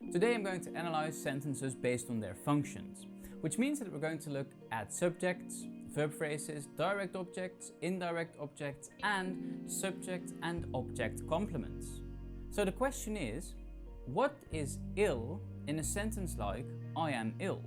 Today I'm going to analyze sentences based on their functions, which means that we're going to look at subjects, verb phrases, direct objects, indirect objects, and subject and object complements. So the question is, what is ill in a sentence like I am ill?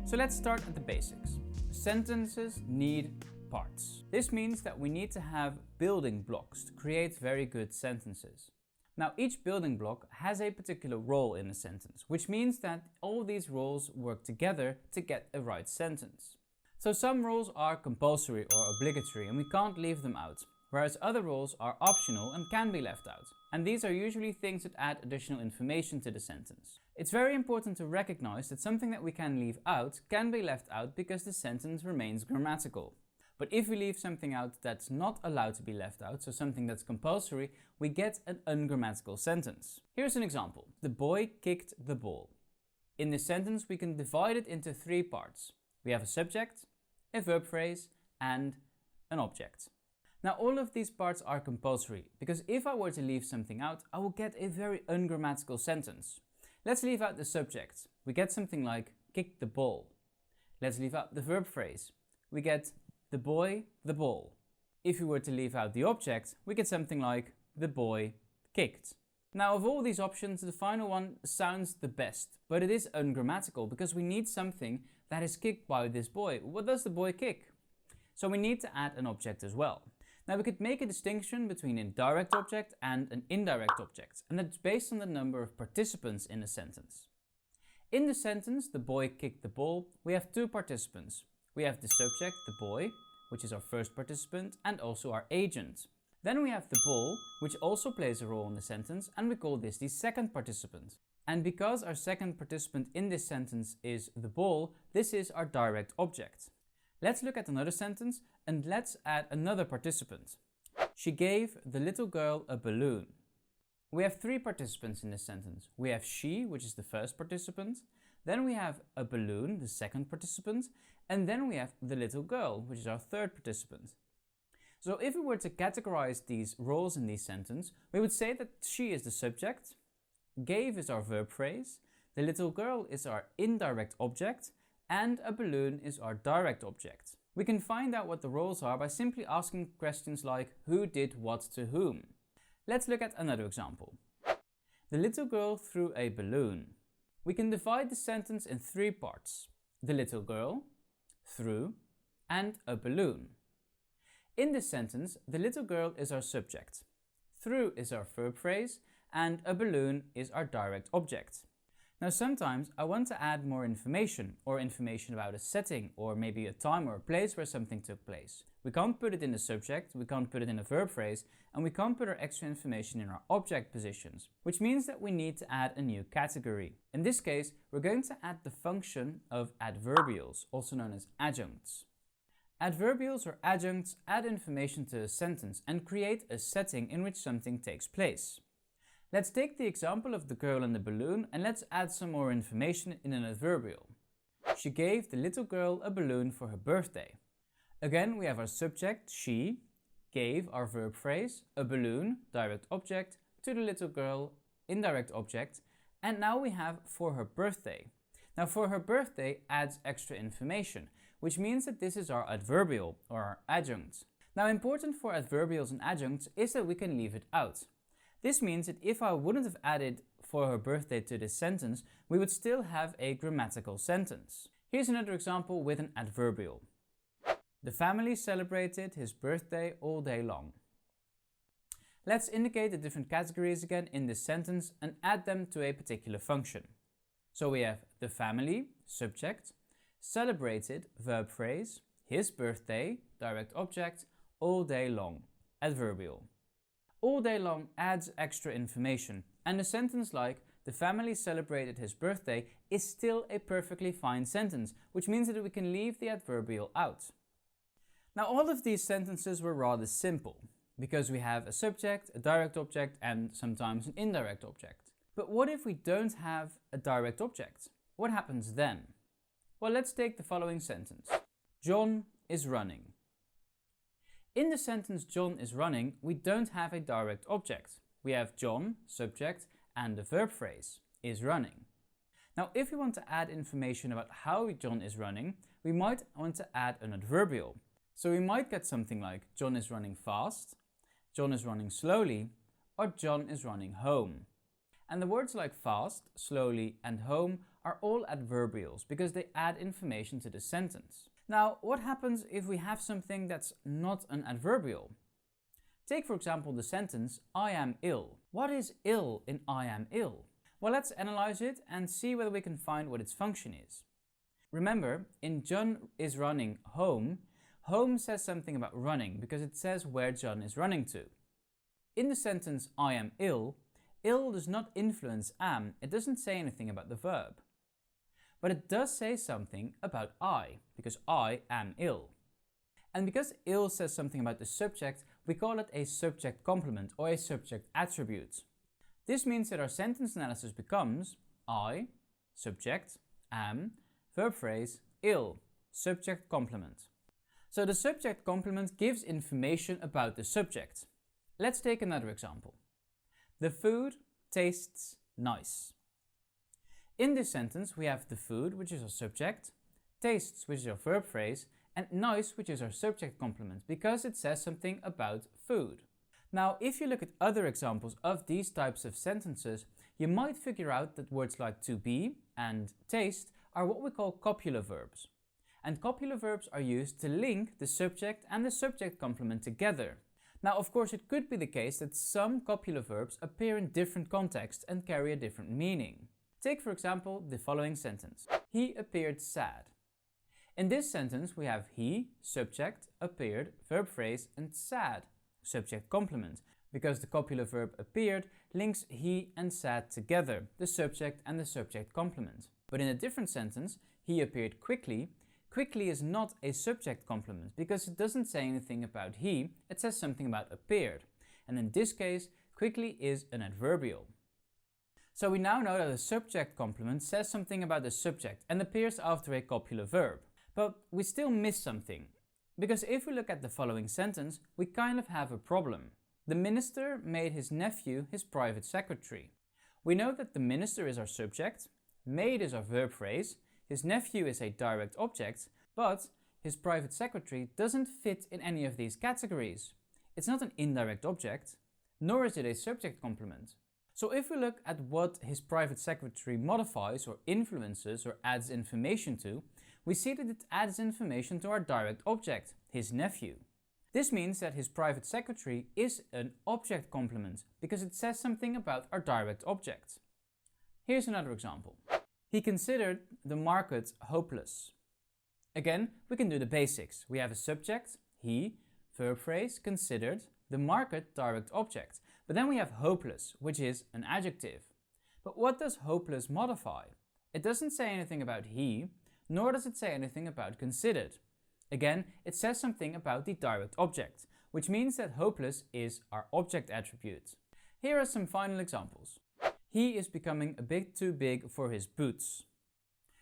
So let's start at the basics. Sentences need parts. This means that we need to have building blocks to create very good sentences. Now, each building block has a particular role in a sentence, which means that all these roles work together to get a right sentence. So some roles are compulsory or obligatory and we can't leave them out, whereas other roles are optional and can be left out. And these are usually things that add additional information to the sentence. It's very important to recognize that something that we can leave out can be left out because the sentence remains grammatical. But if we leave something out that's not allowed to be left out, so something that's compulsory, we get an ungrammatical sentence. Here's an example. The boy kicked the ball. In this sentence, we can divide it into three parts. We have a subject, a verb phrase, and an object. Now, all of these parts are compulsory, because if I were to leave something out, I will get a very ungrammatical sentence. Let's leave out the subject. We get something like kick the ball. Let's leave out the verb phrase. We get the boy, the ball. If we were to leave out the object, we get something like the boy kicked. Now, of all these options, the final one sounds the best, but it is ungrammatical because we need something that is kicked by this boy. What does the boy kick? So we need to add an object as well. Now, we could make a distinction between a direct object and an indirect object, and that's based on the number of participants in a sentence. In the sentence, the boy kicked the ball, we have two participants. We have the subject, the boy, which is our first participant, and also our agent. Then we have the ball, which also plays a role in the sentence, and we call this the second participant. And because our second participant in this sentence is the ball, this is our direct object. Let's look at another sentence, and let's add another participant. She gave the little girl a balloon. We have three participants in this sentence. We have she, which is the first participant. Then we have a balloon, the second participant, and then we have the little girl, which is our third participant. So if we were to categorize these roles in this sentence, we would say that she is the subject, gave is our verb phrase, the little girl is our indirect object, and a balloon is our direct object. We can find out what the roles are by simply asking questions like who did what to whom. Let's look at another example. The little girl threw a balloon. We can divide the sentence in three parts. The little girl, threw, and a balloon. In this sentence, the little girl is our subject. Threw is our verb phrase, and a balloon is our direct object. Now sometimes I want to add more information, or information about a setting, or maybe a time or a place where something took place. We can't put it in the subject, we can't put it in a verb phrase, and we can't put our extra information in our object positions, which means that we need to add a new category. In this case, we're going to add the function of adverbials, also known as adjuncts. Adverbials or adjuncts add information to a sentence and create a setting in which something takes place. Let's take the example of the girl and the balloon and let's add some more information in an adverbial. She gave the little girl a balloon for her birthday. Again, we have our subject, she, gave our verb phrase, a balloon, direct object, to the little girl, indirect object, and now we have for her birthday. Now for her birthday adds extra information, which means that this is our adverbial or our adjunct. Now important for adverbials and adjuncts is that we can leave it out. This means that if I wouldn't have added for her birthday to this sentence, we would still have a grammatical sentence. Here's another example with an adverbial. The family celebrated his birthday all day long. Let's indicate the different categories again in this sentence and add them to a particular function. So we have the family, subject, celebrated, verb phrase, his birthday, direct object, all day long, adverbial. All day long adds extra information, and a sentence like the family celebrated his birthday is still a perfectly fine sentence, which means that we can leave the adverbial out. Now all of these sentences were rather simple, because we have a subject, a direct object, and sometimes an indirect object. But what if we don't have a direct object? What happens then? Well, let's take the following sentence. John is running. In the sentence John is running, we don't have a direct object. we have John, subject, and the verb phrase, is running. Now, if we want to add information about how John is running, we might want to add an adverbial. So we might get something like John is running fast, John is running slowly, or John is running home. And the words like fast, slowly, and home are all adverbials because they add information to the sentence. Now, what happens if we have something that's not an adverbial? Take, for example, the sentence, I am ill. What is ill in I am ill? Well, let's analyze it and see whether we can find what its function is. Remember, in John is running home, home says something about running because it says where John is running to. In the sentence, I am ill, ill does not influence am, it doesn't say anything about the verb. But it does say something about I, because I am ill. And because ill says something about the subject, we call it a subject complement or a subject attribute. This means that our sentence analysis becomes I, subject, am, verb phrase, ill, subject complement. So the subject complement gives information about the subject. Let's take another example. The food tastes nice. In this sentence, we have the food, which is our subject, tastes, which is our verb phrase, and nice, which is our subject complement, because it says something about food. Now, if you look at other examples of these types of sentences, you might figure out that words like to be and taste are what we call copula verbs. And copula verbs are used to link the subject and the subject complement together. Now, of course, it could be the case that some copula verbs appear in different contexts and carry a different meaning. Take, for example, the following sentence. He appeared sad. In this sentence, we have he, subject, appeared, verb phrase, and sad, subject complement, because the copula verb appeared links he and sad together, the subject and the subject complement. But in a different sentence, he appeared quickly, quickly is not a subject complement because it doesn't say anything about he, it says something about appeared. And in this case, quickly is an adverbial. So we now know that a subject complement says something about the subject and appears after a copula verb. But we still miss something. Because if we look at the following sentence, we kind of have a problem. The minister made his nephew his private secretary. We know that the minister is our subject, made is our verb phrase, his nephew is a direct object, but his private secretary doesn't fit in any of these categories. It's not an indirect object, nor is it a subject complement. So if we look at what his private secretary modifies or influences or adds information to, we see that it adds information to our direct object, his nephew. This means that his private secretary is an object complement because it says something about our direct object. Here's another example. He considered the market hopeless. Again, we can do the basics. We have a subject, he, verb phrase, considered, the market, direct object. But then we have hopeless, which is an adjective. But what does hopeless modify? It doesn't say anything about he, nor does it say anything about considered. Again, it says something about the direct object, which means that hopeless is our object attribute. Here are some final examples. He is becoming a bit too big for his boots.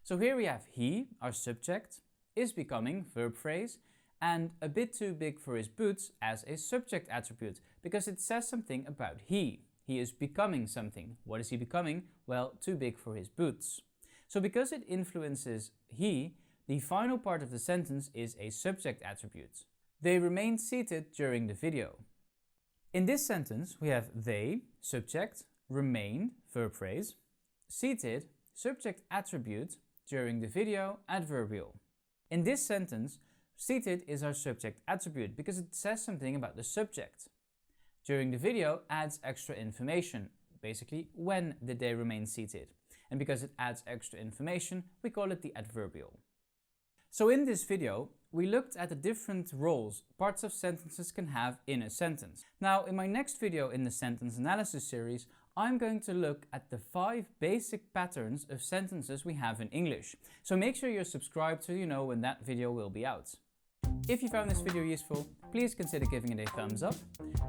So here we have he, our subject, is becoming, verb phrase, and a bit too big for his boots as a subject attribute because it says something about he. He is becoming something. What is he becoming? Well, too big for his boots. So because it influences he, the final part of the sentence is a subject attribute. They remained seated during the video. In this sentence, we have they, subject, remained, verb phrase, seated, subject attribute, during the video, adverbial. In this sentence, seated is our subject attribute because it says something about the subject. During the video adds extra information, basically when did they remain seated. And because it adds extra information, we call it the adverbial. So in this video, we looked at the different roles parts of sentences can have in a sentence. Now, in my next video in the sentence analysis series, I'm going to look at the 5 basic patterns of sentences we have in English. So make sure you're subscribed so you know when that video will be out. If you found this video useful, please consider giving it a thumbs up.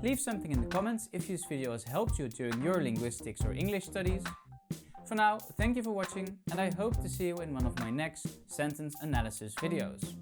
Leave something in the comments if this video has helped you during your linguistics or English studies. For now, thank you for watching, and I hope to see you in one of my next sentence analysis videos.